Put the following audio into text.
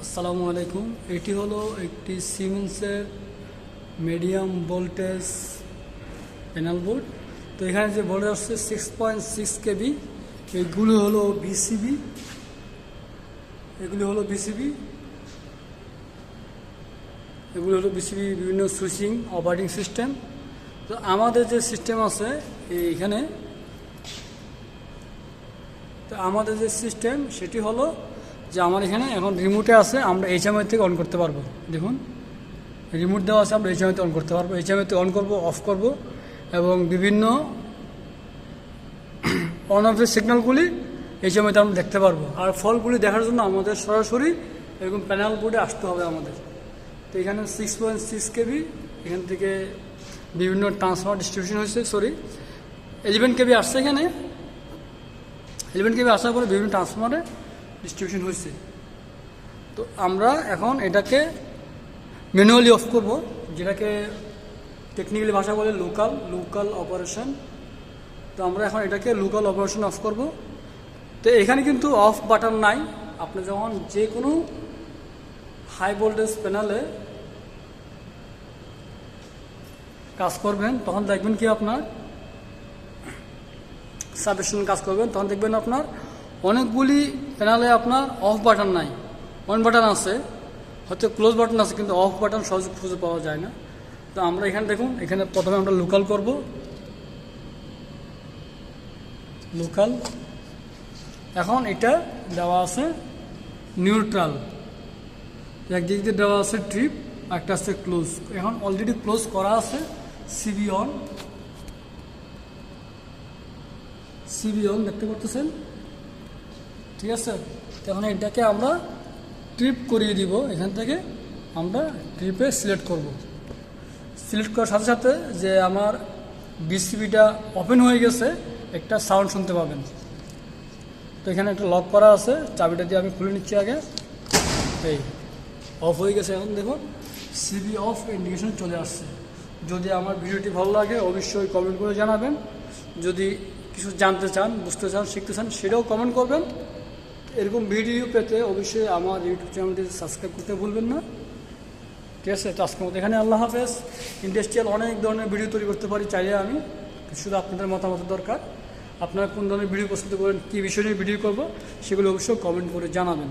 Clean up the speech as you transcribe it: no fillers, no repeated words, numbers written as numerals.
আসসালামু আলাইকুম। এটি হলো একটি সিমেন্সের মিডিয়াম ভোল্টেজ প্যানেল বোর্ড। তো এখানে যে ভোল্টেজ আসছে 6.6 কেবি। এগুলো হলো বিসিবি, এগুলো হলো বিসিবি বিভিন্ন সুইচিং অপারেটিং সিস্টেম। তো আমাদের যে সিস্টেম আছে এইখানে, তো আমাদের যে সিস্টেম সেটি হলো যে আমার এখানে এখন রিমোটে আছে, আমরা এইচএমআই থেকে অন করতে পারবো। দেখুন রিমোট দেওয়া আছে, আমরা এইচএমআই থেকে অন করতে পারবো। এইচএমআই থেকে অন করব, অফ করব এবং বিভিন্ন অন অফের সিগন্যালগুলি এইচএমআইতে আমরা দেখতে পারবো। আর ফলগুলি দেখার জন্য আমাদের সরাসরি এরকম প্যানেল বোর্ডে আসতে হবে আমাদের। তো এখানে 6.6 কেবি, এখান থেকে বিভিন্ন ট্রান্সফার ডিস্ট্রিবিউশন হয়েছে, 11 কেবি আসছে। এখানে 11 কেবি আসার পরে বিভিন্ন ট্রান্সফরমারে ডিস্ট্রিবিউশন হয়েছে। তো আমরা এখন এটাকে ম্যানুয়ালি অফ করব, যেটাকে টেকনিক্যালি ভাষা বলে লোকাল অপারেশন। তো আমরা এখন এটাকে লোকাল অপারেশন অফ করব। তো এখানে কিন্তু অফ বাটন নাই। আপনি যখন যে কোনো হাই ভোল্টেজ প্যানেলে কাজ করবেন তখন দেখবেন কি আপনার সাবস্টেশন কাজ করবেন, তখন দেখবেন আপনার অনেকগুলি প্যানেলে আপনার অফ বাটন নাই, অন বাটন আছে, হয়তো ক্লোজ বাটন আছে, কিন্তু অফ বাটন সহজে খুঁজে পাওয়া যায় না। তো আমরা এখানে দেখুন, এখানে প্রথমে আমরা লোকাল করব, লোকাল। এখন এটা দেওয়া আছে নিউট্রাল, একদিক দিয়ে দেওয়া আছে ট্রিপ, একটা আছে ক্লোজ। এখন অলরেডি ক্লোজ করা আছে সিবি অন দেখতে পাচ্ছেন, ঠিক আছে। এখন এটাকে আমরা ট্রিপ করিয়ে দিব। এখান থেকে আমরা ট্রিপে সিলেক্ট করব। সিলেক্ট করার সাথে সাথে যে আমার বিসিবিটা ওপেন হয়ে গেছে একটা সাউন্ড শুনতে পাবেন। তো এখানে একটা লক করা আছে, চাবিটা দিয়ে আমি খুলে নিচ্ছি আগে। এই অফ হয়ে গেছে। এখন দেখুন সিবি অফ ইন্ডিকেশন চলে আসছে। যদি আমার ভিডিওটি ভালো লাগে অবশ্যই কমেন্ট করে জানাবেন। যদি কিছু জানতে চান, বুঝতে চান, শিখতে চান, সেটাও কমেন্ট করবেন। এরকম ভিডিও পেতে অবশ্যই আমার ইউটিউব চ্যানেলটি সাবস্ক্রাইব করতে ভুলবেন না, ঠিক আছে। তো আজকের মতো এখানে আল্লাহ হাফেজ। ইন্ডাস্ট্রিয়াল অনেক ধরনের ভিডিও তৈরি করতে পারি চাইলে আমি, শুধু আপনাদের মতামত দরকার। আপনারা কোন ধরনের ভিডিও পছন্দ করেন, কী বিষয় নিয়ে ভিডিও করব, সেগুলো অবশ্যই কমেন্ট করে জানাবেন।